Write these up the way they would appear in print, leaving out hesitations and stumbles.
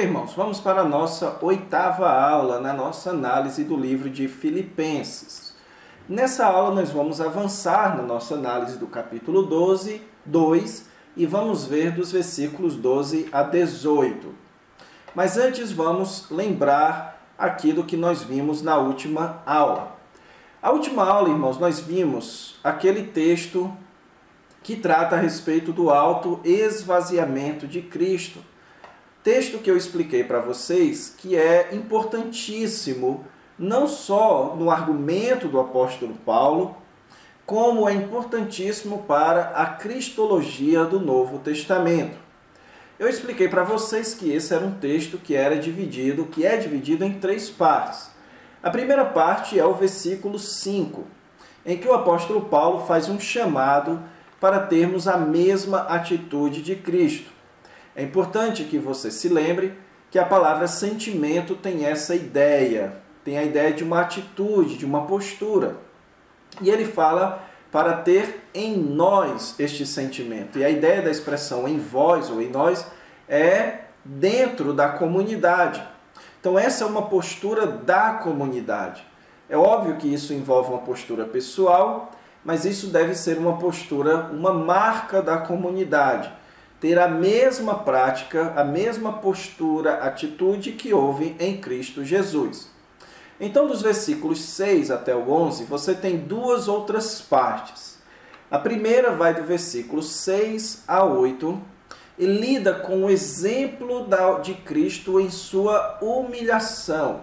irmãos, vamos para a nossa 8ª aula na nossa análise do livro de Filipenses. Nessa aula nós vamos avançar na nossa análise do capítulo 2 e vamos ver dos versículos 12 a 18. Mas antes vamos lembrar aquilo que nós vimos na última aula. A última aula, irmãos, nós vimos aquele texto que trata a respeito do autoesvaziamento de Cristo. Texto que eu expliquei para vocês que é importantíssimo, não só no argumento do apóstolo Paulo, como é importantíssimo para a cristologia do Novo Testamento. Eu expliquei para vocês que esse era um texto que é dividido em 3 partes. A primeira parte é o versículo 5, em que o apóstolo Paulo faz um chamado para termos a mesma atitude de Cristo. É importante que você se lembre que a palavra sentimento tem essa ideia, tem a ideia de uma atitude, de uma postura. E ele fala para ter em nós este sentimento. E a ideia da expressão em vós ou em nós é dentro da comunidade. Então essa é uma postura da comunidade. É óbvio que isso envolve uma postura pessoal, mas isso deve ser uma postura, uma marca da comunidade. Ter a mesma prática, a mesma postura, atitude que houve em Cristo Jesus. Então, dos versículos 6 até o 11, você tem 2 outras partes. A primeira vai do versículo 6 a 8 e lida com o exemplo de Cristo em sua humilhação.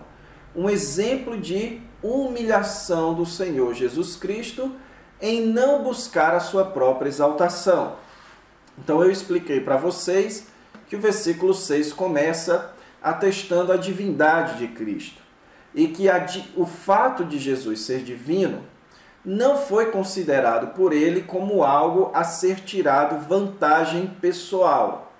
Um exemplo de humilhação do Senhor Jesus Cristo em não buscar a sua própria exaltação. Então eu expliquei para vocês que o versículo 6 começa atestando a divindade de Cristo. E que o fato de Jesus ser divino não foi considerado por ele como algo a ser tirado vantagem pessoal.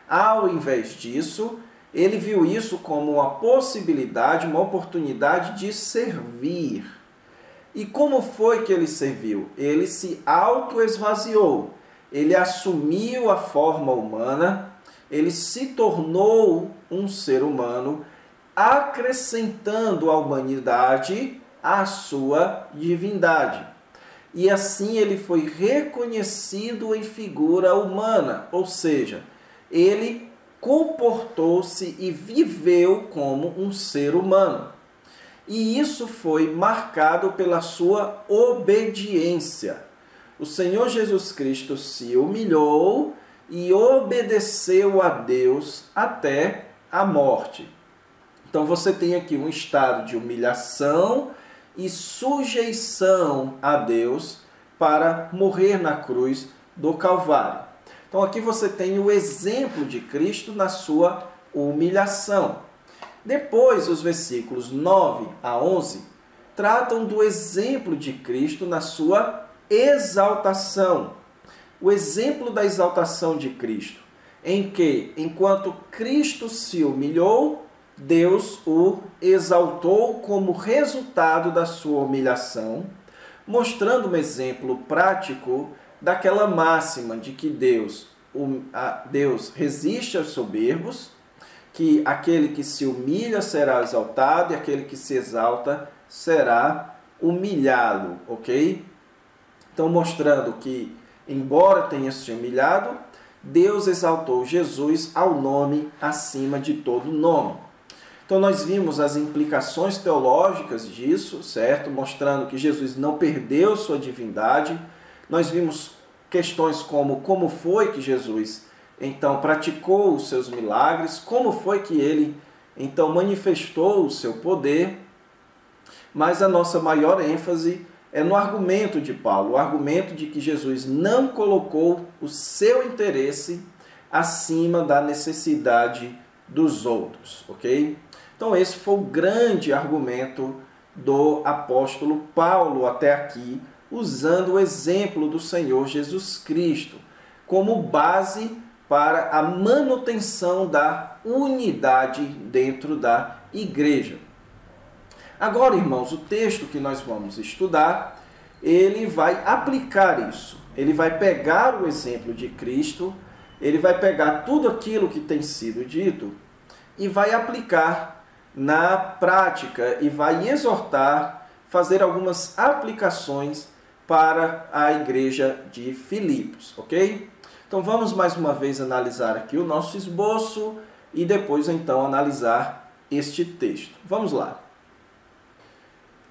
Ao invés disso, ele viu isso como uma possibilidade, uma oportunidade de servir. E como foi que ele serviu? Ele se autoesvaziou. Ele assumiu a forma humana, ele se tornou um ser humano, acrescentando à humanidade a sua divindade. E assim ele foi reconhecido em figura humana, ou seja, ele comportou-se e viveu como um ser humano. E isso foi marcado pela sua obediência. O Senhor Jesus Cristo se humilhou e obedeceu a Deus até a morte. Então você tem aqui um estado de humilhação e sujeição a Deus para morrer na cruz do Calvário. Então aqui você tem o exemplo de Cristo na sua humilhação. Depois, os versículos 9 a 11 tratam do exemplo de Cristo na sua exaltação. O exemplo da exaltação de Cristo, em que, enquanto Cristo se humilhou, Deus o exaltou como resultado da sua humilhação, mostrando um exemplo prático daquela máxima de que Deus resiste aos soberbos, que aquele que se humilha será exaltado e aquele que se exalta será humilhado, ok? Então, mostrando que, embora tenha se humilhado, Deus exaltou Jesus ao nome acima de todo nome. Então, nós vimos as implicações teológicas disso, certo? Mostrando que Jesus não perdeu sua divindade. Nós vimos questões como foi que Jesus, então, praticou os seus milagres, como foi que ele, então, manifestou o seu poder. Mas a nossa maior ênfase é no argumento de Paulo, o argumento de que Jesus não colocou o seu interesse acima da necessidade dos outros, ok? Então esse foi o grande argumento do apóstolo Paulo até aqui, usando o exemplo do Senhor Jesus Cristo como base para a manutenção da unidade dentro da igreja. Agora, irmãos, o texto que nós vamos estudar, ele vai aplicar isso. Ele vai pegar o exemplo de Cristo, ele vai pegar tudo aquilo que tem sido dito e vai aplicar na prática e vai exortar, fazer algumas aplicações para a igreja de Filipos, ok? Então vamos mais uma vez analisar aqui o nosso esboço e depois então analisar este texto. Vamos lá.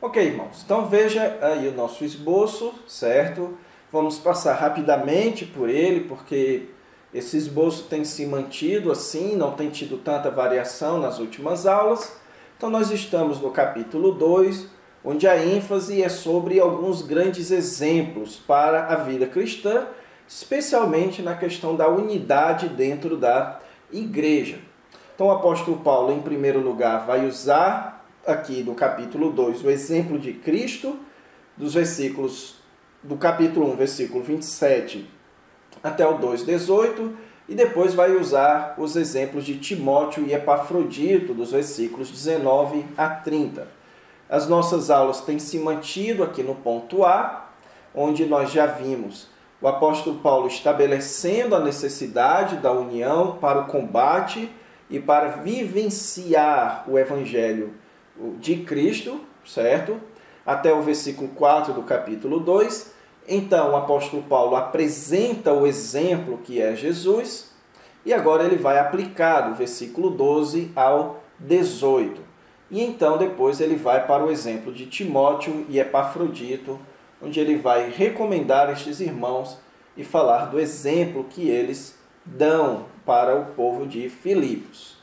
Ok, irmãos, então veja aí o nosso esboço, certo? Vamos passar rapidamente por ele, porque esse esboço tem se mantido assim, não tem tido tanta variação nas últimas aulas. Então nós estamos no capítulo 2, onde a ênfase é sobre alguns grandes exemplos para a vida cristã, especialmente na questão da unidade dentro da igreja. Então o apóstolo Paulo, em primeiro lugar, vai usar aqui no capítulo 2 o exemplo de Cristo, dos versículos do capítulo 1, versículo 27 até o 2:18, e depois vai usar os exemplos de Timóteo e Epafrodito, dos versículos 19 a 30. As nossas aulas têm se mantido aqui no ponto A, onde nós já vimos o apóstolo Paulo estabelecendo a necessidade da união para o combate e para vivenciar o evangelho de Cristo, certo? Até o versículo 4 do capítulo 2. Então, o apóstolo Paulo apresenta o exemplo que é Jesus, e agora ele vai aplicar do versículo 12 ao 18. E então, depois, ele vai para o exemplo de Timóteo e Epafrodito, onde ele vai recomendar estes irmãos e falar do exemplo que eles dão para o povo de Filipos.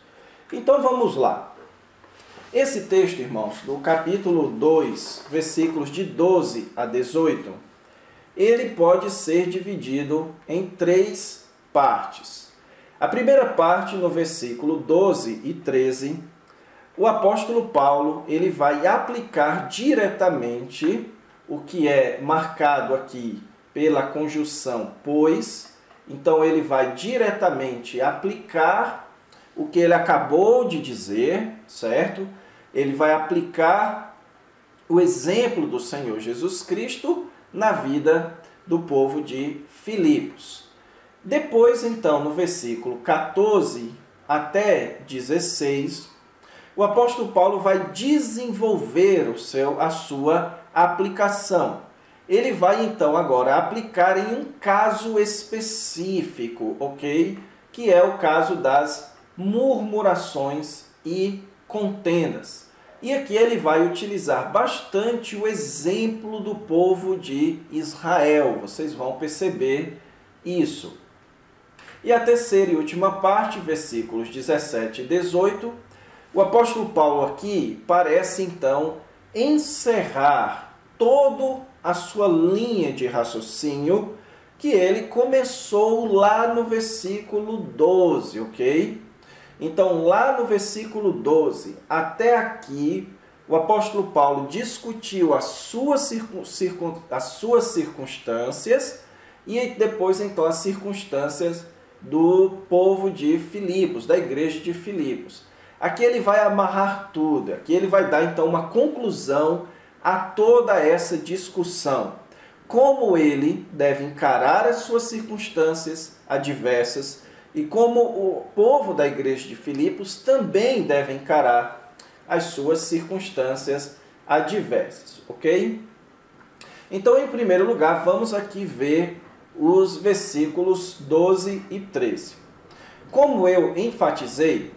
Então, vamos lá. Esse texto, irmãos, do capítulo 2, versículos de 12 a 18, ele pode ser dividido em 3 partes. A primeira parte, no versículo 12 e 13, o apóstolo Paulo ele vai aplicar diretamente o que é marcado aqui pela conjunção pois. Então ele vai diretamente aplicar o que ele acabou de dizer, certo? Ele vai aplicar o exemplo do Senhor Jesus Cristo na vida do povo de Filipos. Depois, então, no versículo 14 até 16, o apóstolo Paulo vai desenvolver a sua aplicação. Ele vai, então, agora aplicar em um caso específico, ok? Que é o caso das murmurações e contendas. E aqui ele vai utilizar bastante o exemplo do povo de Israel. Vocês vão perceber isso. E a terceira e última parte, versículos 17 e 18, o apóstolo Paulo aqui parece então encerrar toda a sua linha de raciocínio que ele começou lá no versículo 12, ok? Então, lá no versículo 12, até aqui, o apóstolo Paulo discutiu as suas circunstâncias e depois, então, as circunstâncias do povo de Filipos, da igreja de Filipos. Aqui ele vai amarrar tudo, aqui ele vai dar, então, uma conclusão a toda essa discussão. Como ele deve encarar as suas circunstâncias adversas, e como o povo da igreja de Filipos também deve encarar as suas circunstâncias adversas, ok? Então, em primeiro lugar, vamos aqui ver os versículos 12 e 13. Como eu enfatizei,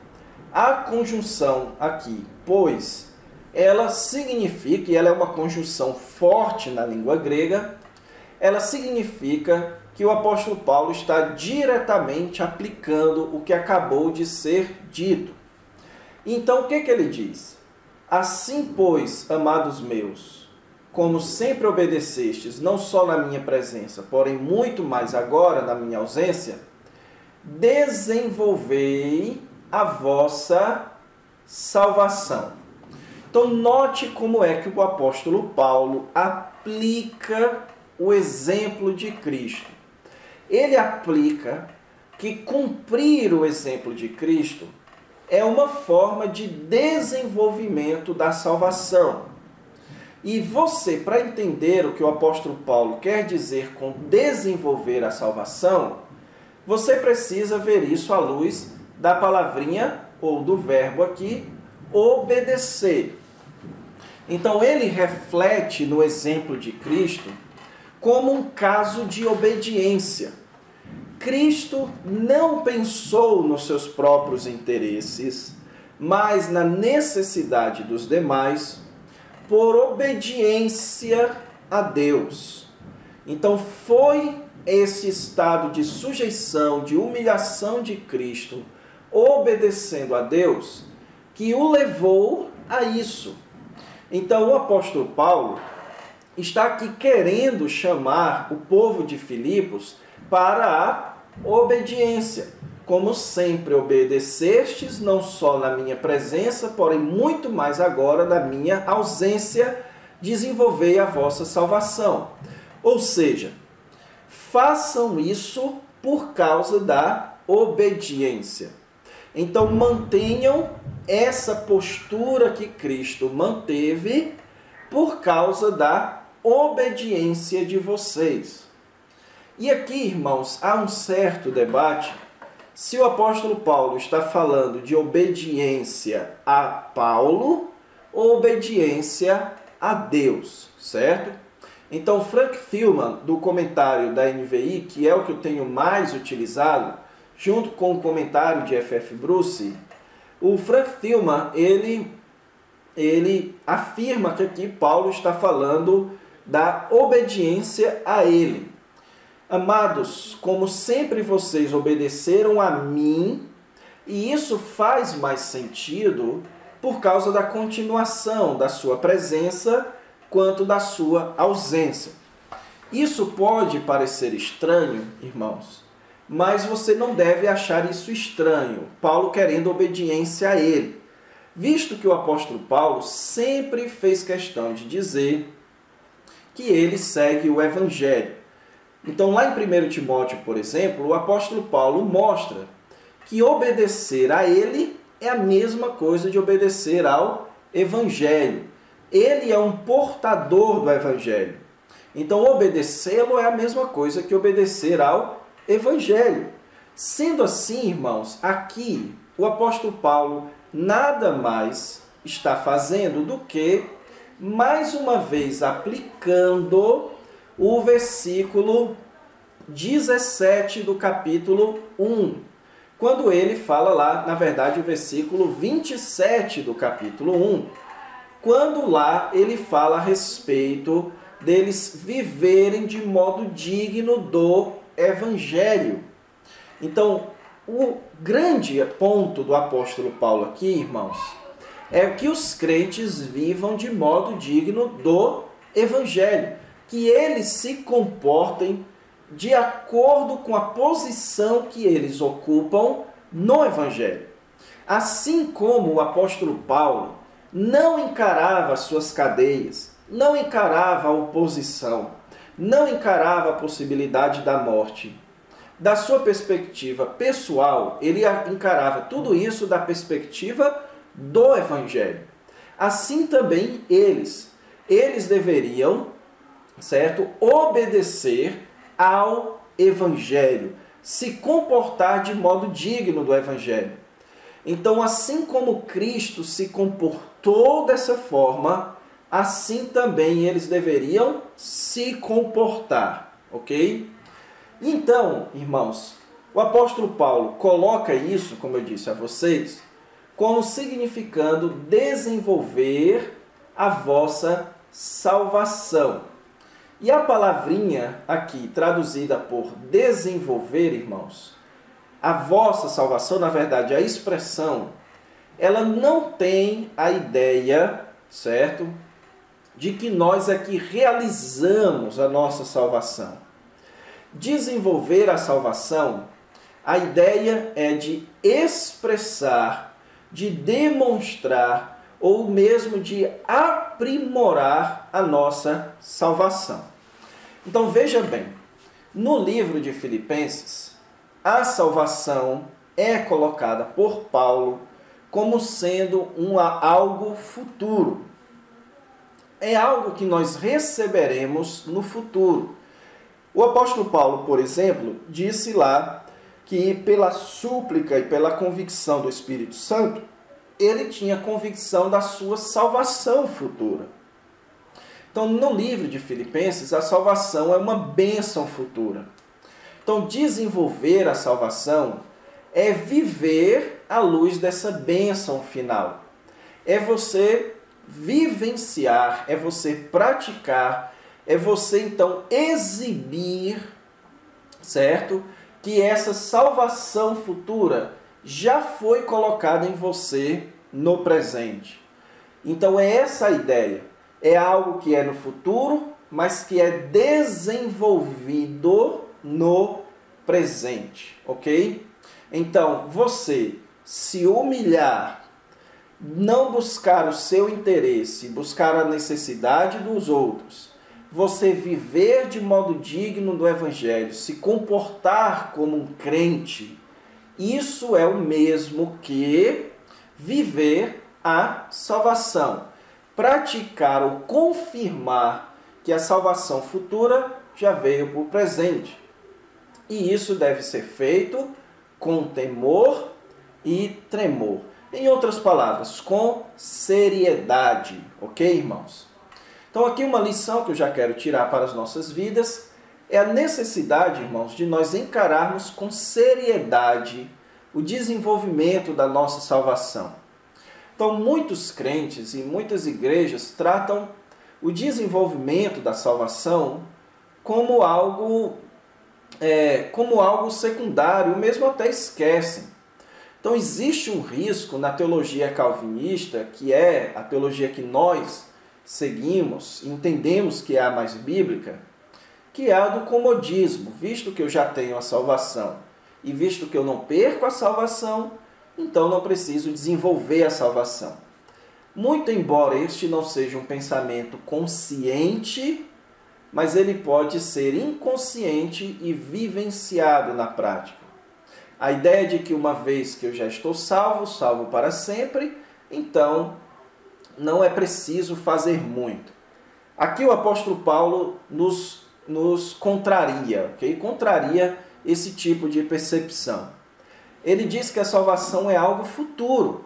a conjunção aqui, pois, ela significa, e ela é uma conjunção forte na língua grega, ela significa que o apóstolo Paulo está diretamente aplicando o que acabou de ser dito. Então, o que ele diz? Assim, pois, amados meus, como sempre obedecestes, não só na minha presença, porém muito mais agora na minha ausência, desenvolvei a vossa salvação. Então, note como é que o apóstolo Paulo aplica o exemplo de Cristo. Ele aplica que cumprir o exemplo de Cristo é uma forma de desenvolvimento da salvação. E você, para entender o que o apóstolo Paulo quer dizer com desenvolver a salvação, você precisa ver isso à luz da palavrinha ou do verbo aqui, obedecer. Então ele reflete no exemplo de Cristo como um caso de obediência. Cristo não pensou nos seus próprios interesses, mas na necessidade dos demais, por obediência a Deus. Então foi esse estado de sujeição, de humilhação de Cristo, obedecendo a Deus, que o levou a isso. Então o apóstolo Paulo está aqui querendo chamar o povo de Filipos para a obediência. Como sempre obedecestes, não só na minha presença, porém muito mais agora na minha ausência, desenvolvei a vossa salvação. Ou seja, façam isso por causa da obediência. Então mantenham essa postura que Cristo manteve por causa da obediência de vocês. E aqui, irmãos, há um certo debate se o apóstolo Paulo está falando de obediência a Paulo ou obediência a Deus, certo? Então, Frank Thielman, do comentário da NVI, que é o que eu tenho mais utilizado, junto com o comentário de F.F. Bruce, o Frank Thielman, ele afirma que aqui Paulo está falando da obediência a ele. Amados, como sempre vocês obedeceram a mim, e isso faz mais sentido por causa da continuação da sua presença quanto da sua ausência. Isso pode parecer estranho, irmãos, mas você não deve achar isso estranho, Paulo querendo obediência a ele, visto que o apóstolo Paulo sempre fez questão de dizer que ele segue o Evangelho. Então, lá em 1 Timóteo, por exemplo, o apóstolo Paulo mostra que obedecer a ele é a mesma coisa de obedecer ao Evangelho. Ele é um portador do Evangelho. Então, obedecê-lo é a mesma coisa que obedecer ao Evangelho. Sendo assim, irmãos, aqui o apóstolo Paulo nada mais está fazendo do que, mais uma vez, aplicando o versículo 17 do capítulo 1. Quando ele fala lá, na verdade, o versículo 27 do capítulo 1. Quando lá ele fala a respeito deles viverem de modo digno do Evangelho. Então, o grande ponto do apóstolo Paulo aqui, irmãos, é que os crentes vivam de modo digno do Evangelho, que eles se comportem de acordo com a posição que eles ocupam no Evangelho. Assim como o apóstolo Paulo não encarava as suas cadeias, não encarava a oposição, não encarava a possibilidade da morte. Da sua perspectiva pessoal, ele encarava tudo isso da perspectiva do Evangelho. Assim também eles deveriam, certo, obedecer ao Evangelho, se comportar de modo digno do Evangelho. Então, assim como Cristo se comportou dessa forma, assim também eles deveriam se comportar, ok? Então, irmãos, o apóstolo Paulo coloca isso, como eu disse a vocês, como significando desenvolver a vossa salvação. E a palavrinha aqui, traduzida por desenvolver, irmãos, a vossa salvação, na verdade, a expressão, ela não tem a ideia, certo, de que nós aqui realizamos a nossa salvação. Desenvolver a salvação, a ideia é de expressar, de demonstrar, ou mesmo de aprimorar a nossa salvação. Então veja bem, no livro de Filipenses, a salvação é colocada por Paulo como sendo algo futuro. É algo que nós receberemos no futuro. O apóstolo Paulo, por exemplo, disse lá que pela súplica e pela convicção do Espírito Santo, ele tinha convicção da sua salvação futura. Então, no livro de Filipenses, a salvação é uma bênção futura. Então, desenvolver a salvação é viver à luz dessa bênção final. É você vivenciar, é você praticar, é você, então, exibir, certo? Que essa salvação futura já foi colocada em você no presente. Então, é essa a ideia. É algo que é no futuro, mas que é desenvolvido no presente, ok? Então, você se humilhar, não buscar o seu interesse, buscar a necessidade dos outros, você viver de modo digno do Evangelho, se comportar como um crente, isso é o mesmo que viver a salvação. Praticar ou confirmar que a salvação futura já veio para o presente. E isso deve ser feito com temor e tremor. Em outras palavras, com seriedade. Ok, irmãos? Então aqui uma lição que eu já quero tirar para as nossas vidas é a necessidade, irmãos, de nós encararmos com seriedade o desenvolvimento da nossa salvação. Então, muitos crentes e muitas igrejas tratam o desenvolvimento da salvação como algo secundário, mesmo até esquecem. Então, existe um risco na teologia calvinista, que é a teologia que nós seguimos, entendemos que é a mais bíblica, que é a do comodismo. Visto que eu já tenho a salvação e visto que eu não perco a salvação, então não preciso desenvolver a salvação. Muito embora este não seja um pensamento consciente, mas ele pode ser inconsciente e vivenciado na prática. A ideia de que uma vez que eu já estou salvo, salvo para sempre, então não é preciso fazer muito. Aqui o apóstolo Paulo nos contraria, ok? Contraria esse tipo de percepção. Ele diz que a salvação é algo futuro,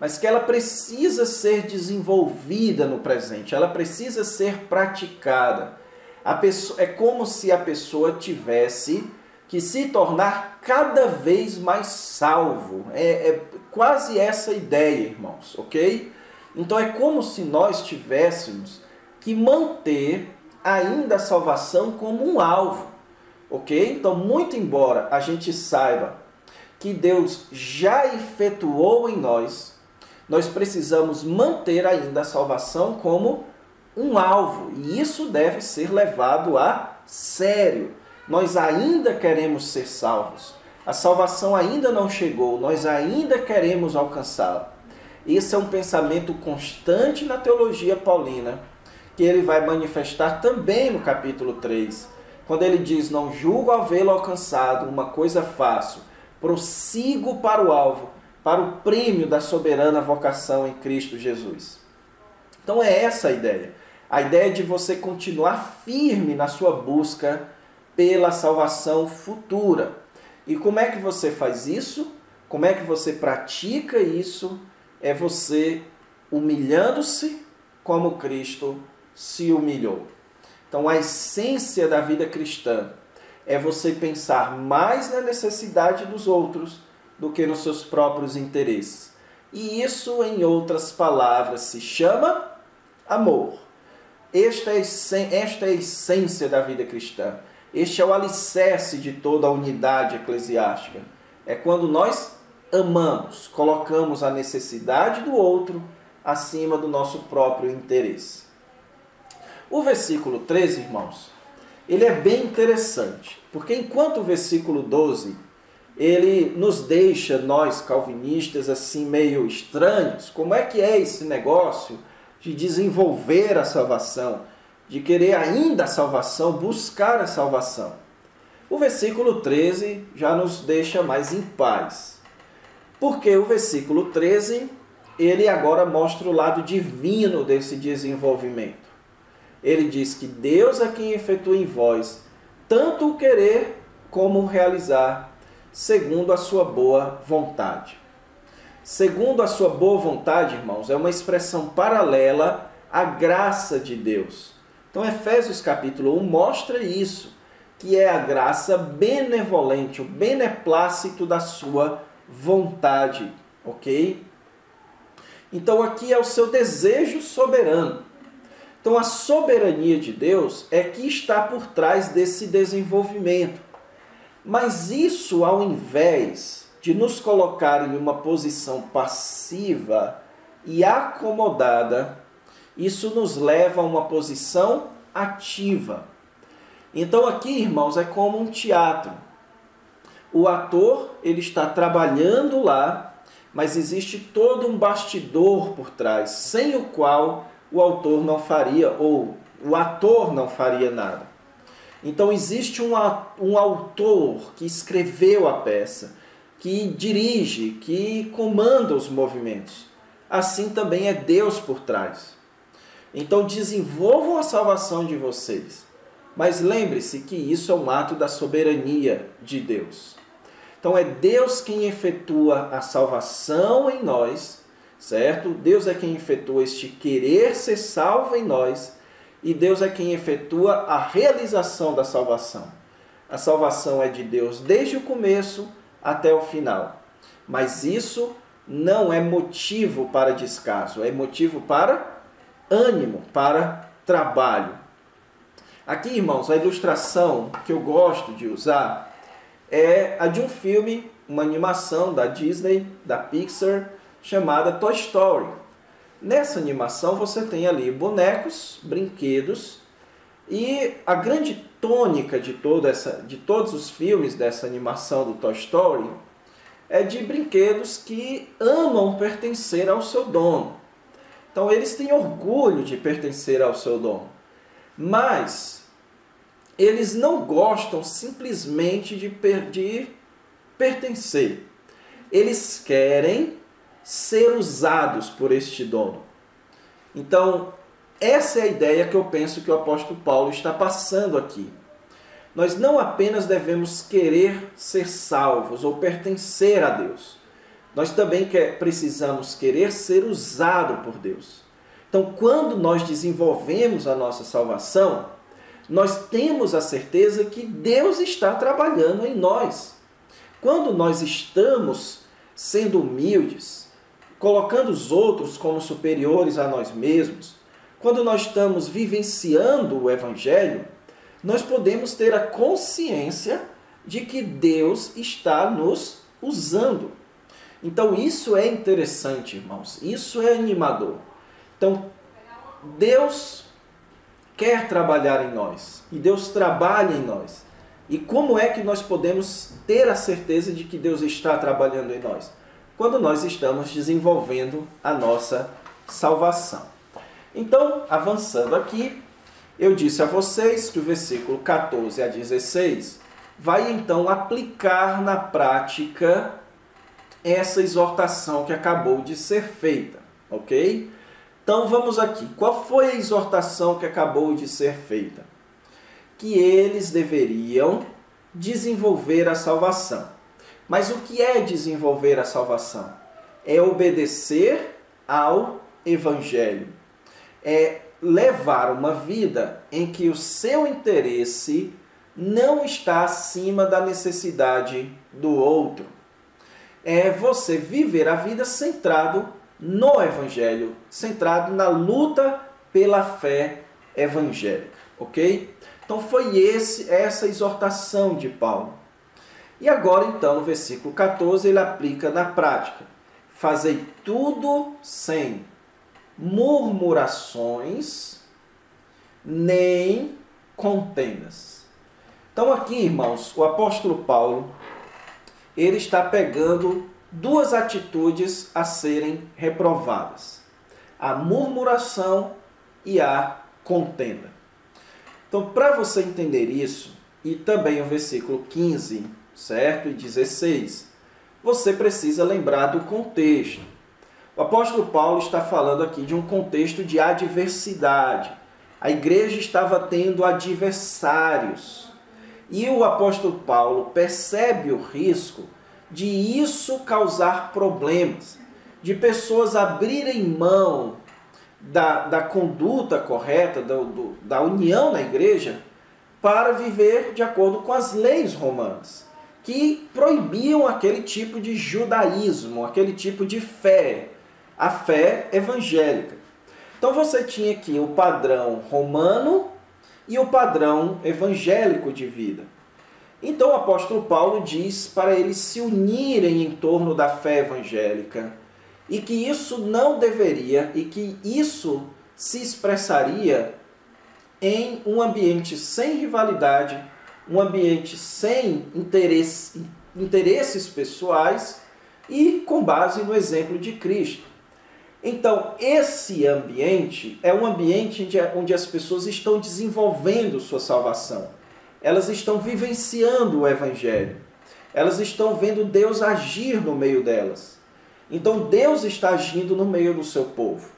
mas que ela precisa ser desenvolvida no presente, ela precisa ser praticada. É como se a pessoa tivesse que se tornar cada vez mais salvo. É quase essa ideia, irmãos, ok? Então é como se nós tivéssemos que manter ainda a salvação como um alvo, ok? Então, muito embora a gente saiba que Deus já efetuou em nós, nós precisamos manter ainda a salvação como um alvo. E isso deve ser levado a sério. Nós ainda queremos ser salvos. A salvação ainda não chegou, nós ainda queremos alcançá-la. Esse é um pensamento constante na teologia paulina, que ele vai manifestar também no capítulo 3, quando ele diz: não julgo havê-lo alcançado, uma coisa faço, prossigo para o alvo, para o prêmio da soberana vocação em Cristo Jesus. Então é essa a ideia. A ideia de você continuar firme na sua busca pela salvação futura. E como é que você faz isso? Como é que você pratica isso? É você humilhando-se como Cristo se humilhou. Então a essência da vida cristã é você pensar mais na necessidade dos outros do que nos seus próprios interesses. E isso, em outras palavras, se chama amor. Esta é a essência da vida cristã. Este é o alicerce de toda a unidade eclesiástica. É quando nós amamos, colocamos a necessidade do outro acima do nosso próprio interesse. O versículo 13, irmãos, ele é bem interessante, porque enquanto o versículo 12, ele nos deixa, nós calvinistas, assim meio estranhos, como é que é esse negócio de desenvolver a salvação, de querer ainda a salvação, buscar a salvação. O versículo 13 já nos deixa mais em paz, porque o versículo 13, ele agora mostra o lado divino desse desenvolvimento. Ele diz que Deus é quem efetua em vós tanto o querer como o realizar, segundo a sua boa vontade. Segundo a sua boa vontade, irmãos, é uma expressão paralela à graça de Deus. Então, Efésios capítulo 1 mostra isso, que é a graça benevolente, o beneplácito da sua vontade, ok? Então, aqui é o seu desejo soberano. Então, a soberania de Deus é que está por trás desse desenvolvimento. Mas isso, ao invés de nos colocar em uma posição passiva e acomodada, isso nos leva a uma posição ativa. Então aqui, irmãos, é como um teatro. O ator, ele está trabalhando lá, mas existe todo um bastidor por trás, sem o qual o autor não faria, ou o ator não faria nada. Então existe um autor que escreveu a peça, que dirige, que comanda os movimentos. Assim também é Deus por trás. Então desenvolvam a salvação de vocês. Mas lembre-se que isso é um ato da soberania de Deus. Então é Deus quem efetua a salvação em nós, certo? Deus é quem efetua este querer ser salvo em nós, e Deus é quem efetua a realização da salvação. A salvação é de Deus desde o começo até o final. Mas isso não é motivo para descaso, é motivo para ânimo, para trabalho. Aqui, irmãos, a ilustração que eu gosto de usar é a de um filme, uma animação da Disney, da Pixar, chamada Toy Story. Nessa animação você tem ali bonecos, brinquedos, e a grande tônica de todos os filmes dessa animação do Toy Story é de brinquedos que amam pertencer ao seu dono. Então eles têm orgulho de pertencer ao seu dono. Mas eles não gostam simplesmente de pertencer. Eles querem ser usados por este dono. Então, essa é a ideia que eu penso que o apóstolo Paulo está passando aqui. Nós não apenas devemos querer ser salvos ou pertencer a Deus. Nós também precisamos querer ser usado por Deus. Então, quando nós desenvolvemos a nossa salvação, nós temos a certeza que Deus está trabalhando em nós. Quando nós estamos sendo humildes, colocando os outros como superiores a nós mesmos, quando nós estamos vivenciando o Evangelho, nós podemos ter a consciência de que Deus está nos usando. Então isso é interessante, irmãos. Isso é animador. Então, Deus quer trabalhar em nós. E Deus trabalha em nós. E como é que nós podemos ter a certeza de que Deus está trabalhando em nós? Quando nós estamos desenvolvendo a nossa salvação. Então, avançando aqui, eu disse a vocês que o versículo 14 a 16 vai então aplicar na prática essa exortação que acabou de ser feita, ok? Então vamos aqui. Qual foi a exortação que acabou de ser feita? Que eles deveriam desenvolver a salvação. Mas o que é desenvolver a salvação? É obedecer ao Evangelho. É levar uma vida em que o seu interesse não está acima da necessidade do outro. É você viver a vida centrado no Evangelho, centrado na luta pela fé evangélica, ok? Então foi essa exortação de Paulo. E agora então no versículo 14 ele aplica na prática. Fazei tudo sem murmurações nem contendas. Então aqui, irmãos, o apóstolo Paulo, ele está pegando duas atitudes a serem reprovadas: a murmuração e a contenda. Então, para você entender isso, e também o versículo 15, certo? E 16, você precisa lembrar do contexto. O apóstolo Paulo está falando aqui de um contexto de adversidade. A igreja estava tendo adversários. E o apóstolo Paulo percebe o risco de isso causar problemas, de pessoas abrirem mão da conduta correta, da união na igreja, para viver de acordo com as leis romanas, que proibiam aquele tipo de judaísmo, aquele tipo de fé, a fé evangélica. Então você tinha aqui o padrão romano e o padrão evangélico de vida. Então o apóstolo Paulo diz para eles se unirem em torno da fé evangélica e que isso não deveria e que isso se expressaria em um ambiente sem rivalidade, um ambiente sem interesses pessoais e com base no exemplo de Cristo. Então, esse ambiente é um ambiente onde as pessoas estão desenvolvendo sua salvação. Elas estão vivenciando o Evangelho. Elas estão vendo Deus agir no meio delas. Então, Deus está agindo no meio do seu povo,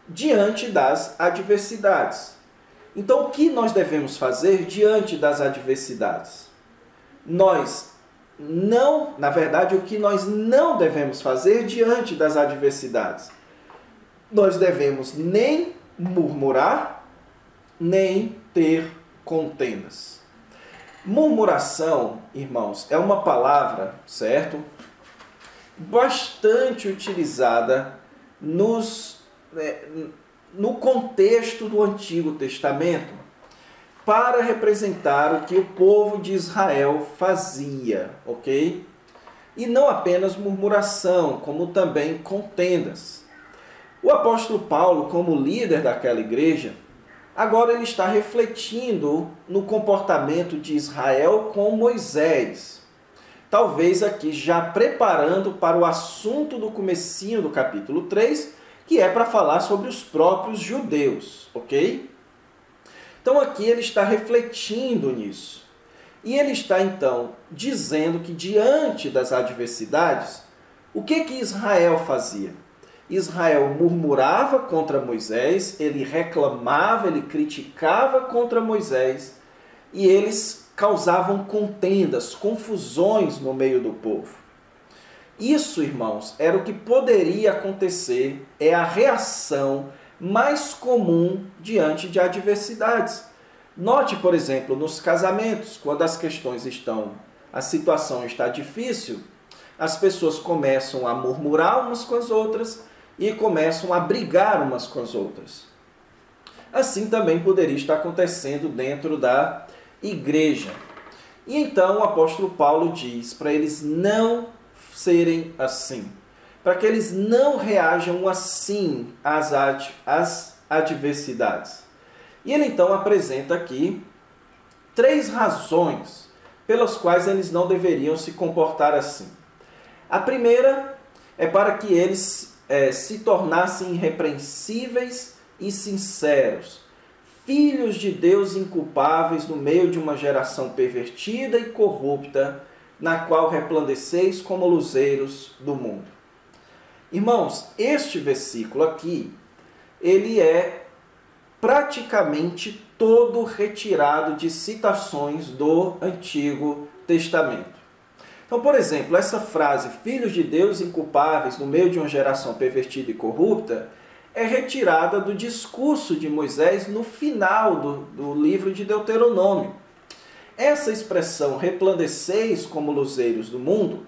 diante das adversidades. Então, o que nós devemos fazer diante das adversidades? O que nós não devemos fazer diante das adversidades? Nós devemos nem murmurar, nem ter contendas. Murmuração, irmãos, é uma palavra, certo? Bastante utilizada no contexto do Antigo Testamento, para representar o que o povo de Israel fazia, ok? E não apenas murmuração, como também contendas. O apóstolo Paulo, como líder daquela igreja, agora ele está refletindo no comportamento de Israel com Moisés. Talvez aqui já preparando para o assunto do comecinho do capítulo 3, que é para falar sobre os próprios judeus, ok? Então aqui ele está refletindo nisso. E ele está então dizendo que diante das adversidades, o que Israel fazia? Israel murmurava contra Moisés, ele reclamava, ele criticava contra Moisés, e eles causavam contendas, confusões no meio do povo. Isso, irmãos, era o que poderia acontecer, é a reação mais comum diante de adversidades. Note, por exemplo, nos casamentos, quando a situação está difícil, as pessoas começam a murmurar umas com as outras e começam a brigar umas com as outras. Assim também poderia estar acontecendo dentro da igreja. E então o apóstolo Paulo diz para eles não serem assim, para que eles não reajam assim às adversidades. E ele então apresenta aqui 3 razões pelas quais eles não deveriam se comportar assim. A primeira é para que eles se tornassem irrepreensíveis e sinceros, filhos de Deus inculpáveis no meio de uma geração pervertida e corrupta, na qual resplandeceis como luzeiros do mundo. Irmãos, este versículo aqui, ele é praticamente todo retirado de citações do Antigo Testamento. Então, por exemplo, essa frase, filhos de Deus inculpáveis no meio de uma geração pervertida e corrupta, é retirada do discurso de Moisés no final do livro de Deuteronômio. Essa expressão, resplandeceis como luzeiros do mundo,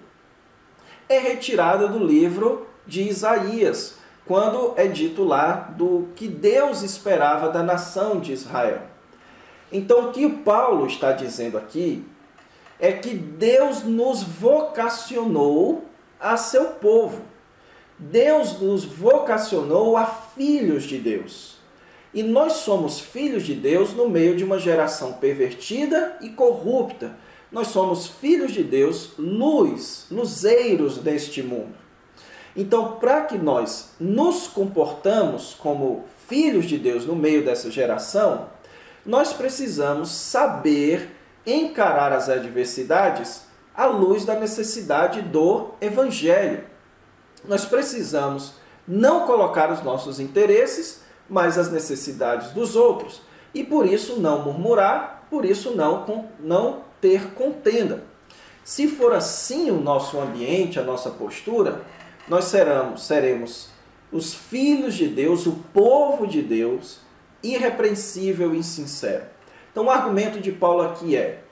é retirada do livro de Isaías, quando é dito lá do que Deus esperava da nação de Israel. Então, o que o Paulo está dizendo aqui é que Deus nos vocacionou a seu povo. Deus nos vocacionou a filhos de Deus. E nós somos filhos de Deus no meio de uma geração pervertida e corrupta. Nós somos filhos de Deus, luzeiros deste mundo. Então, para que nós nos comportamos como filhos de Deus no meio dessa geração, nós precisamos saber encarar as adversidades à luz da necessidade do Evangelho. Nós precisamos não colocar os nossos interesses, mas as necessidades dos outros. E por isso não murmurar, por isso não ter contenda. Se for assim o nosso ambiente, a nossa postura, nós seremos os filhos de Deus, o povo de Deus, irrepreensível e sincero. Então o argumento de Paulo aqui é: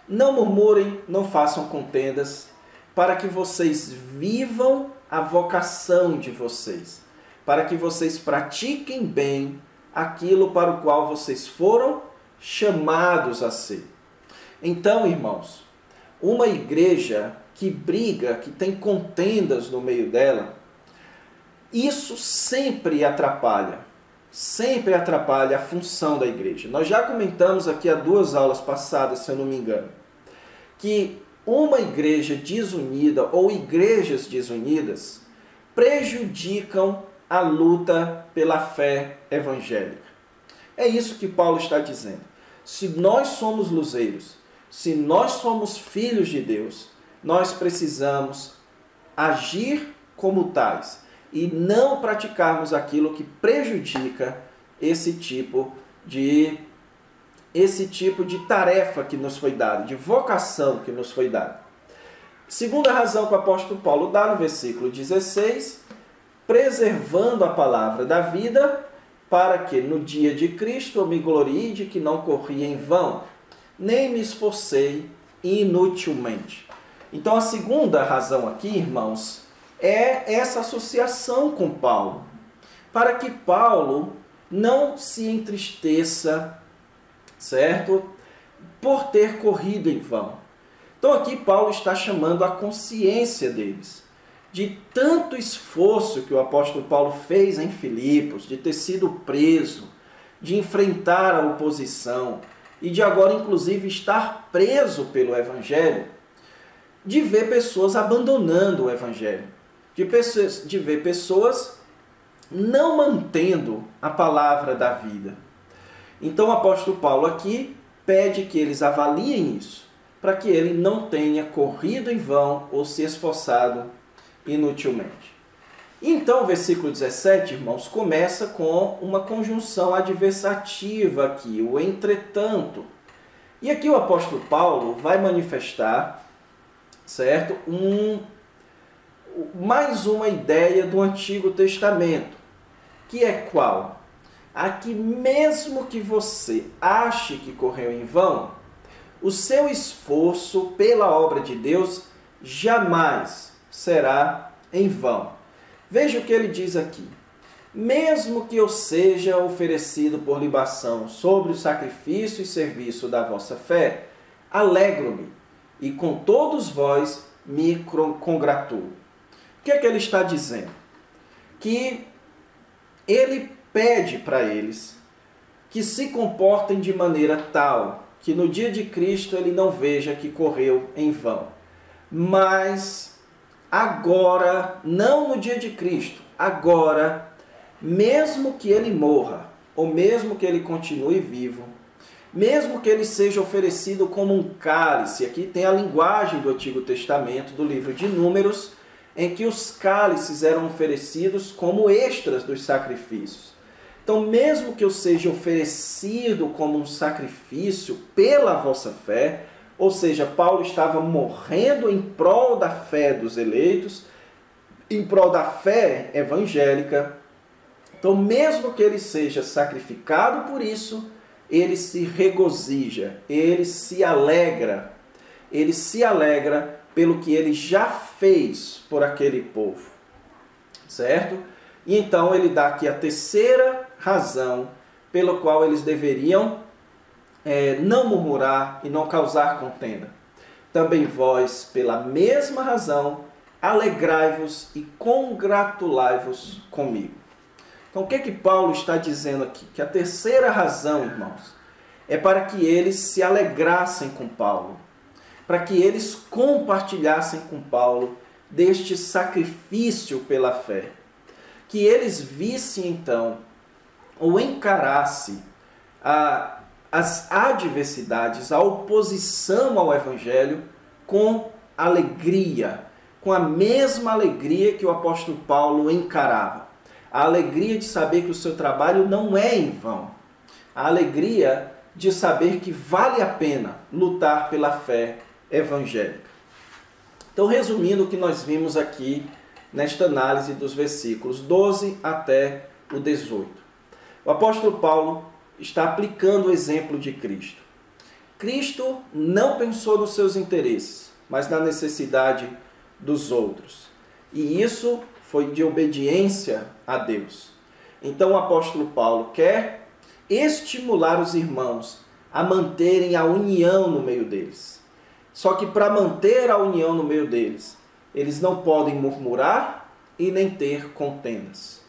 não murmurem, não façam contendas, para que vocês vivam a vocação de vocês, para que vocês pratiquem bem aquilo para o qual vocês foram chamados a ser. Então, irmãos, uma igreja que briga, que tem contendas no meio dela, isso sempre atrapalha a função da igreja. Nós já comentamos aqui há 2 aulas passadas, se eu não me engano, que uma igreja desunida ou igrejas desunidas prejudicam a luta pela fé evangélica. É isso que Paulo está dizendo. Se nós somos luzeiros, se nós somos filhos de Deus, nós precisamos agir como tais e não praticarmos aquilo que prejudica esse tipo de tarefa que nos foi dada, de vocação que nos foi dada. Segunda razão que o apóstolo Paulo dá no versículo 16, preservando a palavra da vida, para que no dia de Cristo eu me glorie de que não corri em vão, nem me esforcei inutilmente. Então a segunda razão aqui, irmãos, é essa associação com Paulo, para que Paulo não se entristeça, certo? Por ter corrido em vão. Então aqui Paulo está chamando a consciência deles, de tanto esforço que o apóstolo Paulo fez em Filipos, de ter sido preso, de enfrentar a oposição e de agora inclusive estar preso pelo Evangelho, de ver pessoas abandonando o Evangelho, de ver pessoas não mantendo a palavra da vida. Então o apóstolo Paulo aqui pede que eles avaliem isso, para que ele não tenha corrido em vão ou se esforçado inutilmente. Então o versículo 17, irmãos, começa com uma conjunção adversativa aqui, o entretanto. E aqui o apóstolo Paulo vai manifestar, certo, mais uma ideia do Antigo Testamento, que é qual? A que mesmo que você ache que correu em vão, o seu esforço pela obra de Deus jamais será em vão. Veja o que ele diz aqui. Mesmo que eu seja oferecido por libação sobre o sacrifício e serviço da vossa fé, alegro-me e com todos vós me congratulo. O que é que ele está dizendo? Que ele pede para eles que se comportem de maneira tal que no dia de Cristo ele não veja que correu em vão. Mas agora, não no dia de Cristo, agora, mesmo que ele morra, ou mesmo que ele continue vivo, mesmo que ele seja oferecido como um cálice, aqui tem a linguagem do Antigo Testamento, do livro de Números, em que os cálices eram oferecidos como extras dos sacrifícios. Então, mesmo que eu seja oferecido como um sacrifício pela vossa fé, ou seja, Paulo estava morrendo em prol da fé dos eleitos, em prol da fé evangélica. Então, mesmo que ele seja sacrificado por isso, ele se regozija, ele se alegra pelo que ele já fez por aquele povo, certo? E então ele dá aqui a terceira razão pela qual eles deveriam não murmurar e não causar contenda. Também vós, pela mesma razão, alegrai-vos e congratulai-vos comigo. Então o que é que Paulo está dizendo aqui? Que a terceira razão, irmãos, é para que eles se alegrassem com Paulo, para que eles compartilhassem com Paulo deste sacrifício pela fé. Que eles vissem então, ou encarassem as adversidades, a oposição ao Evangelho com alegria, com a mesma alegria que o apóstolo Paulo encarava. A alegria de saber que o seu trabalho não é em vão. a alegria de saber que vale a pena lutar pela fé evangélica. Então, resumindo o que nós vimos aqui nesta análise dos versículos 12 até o 18. O apóstolo Paulo está aplicando o exemplo de Cristo. Cristo não pensou nos seus interesses, mas na necessidade dos outros. E isso foi de obediência a Deus. Então o apóstolo Paulo quer estimular os irmãos a manterem a união no meio deles. Só que para manter a união no meio deles, eles não podem murmurar e nem ter contendas.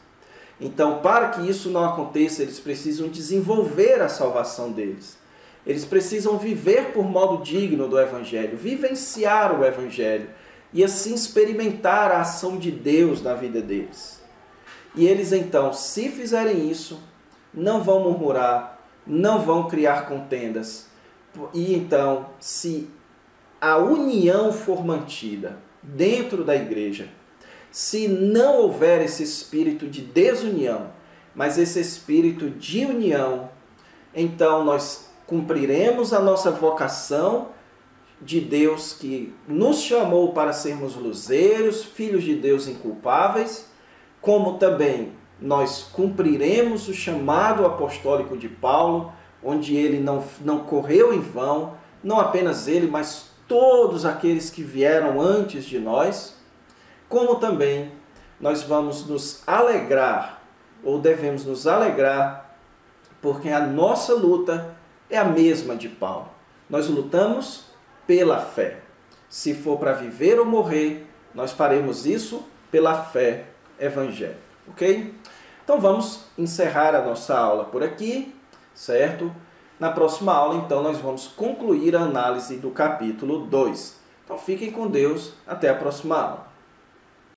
Então, para que isso não aconteça, eles precisam desenvolver a salvação deles. Eles precisam viver por modo digno do Evangelho, vivenciar o Evangelho e assim experimentar a ação de Deus na vida deles. E eles então, se fizerem isso, não vão murmurar, não vão criar contendas. E então, se a união for mantida dentro da igreja, se não houver esse espírito de desunião, mas esse espírito de união, então nós cumpriremos a nossa vocação de Deus que nos chamou para sermos luzeiros, filhos de Deus inculpáveis, como também nós cumpriremos o chamado apostólico de Paulo, onde ele não correu em vão, não apenas ele, mas todos aqueles que vieram antes de nós, como também nós vamos nos alegrar, ou devemos nos alegrar, porque a nossa luta é a mesma de Paulo. Nós lutamos pela fé. Se for para viver ou morrer, nós faremos isso pela fé evangélica, ok? Então vamos encerrar a nossa aula por aqui, certo? Na próxima aula, então, nós vamos concluir a análise do capítulo 2. Então fiquem com Deus, até a próxima aula.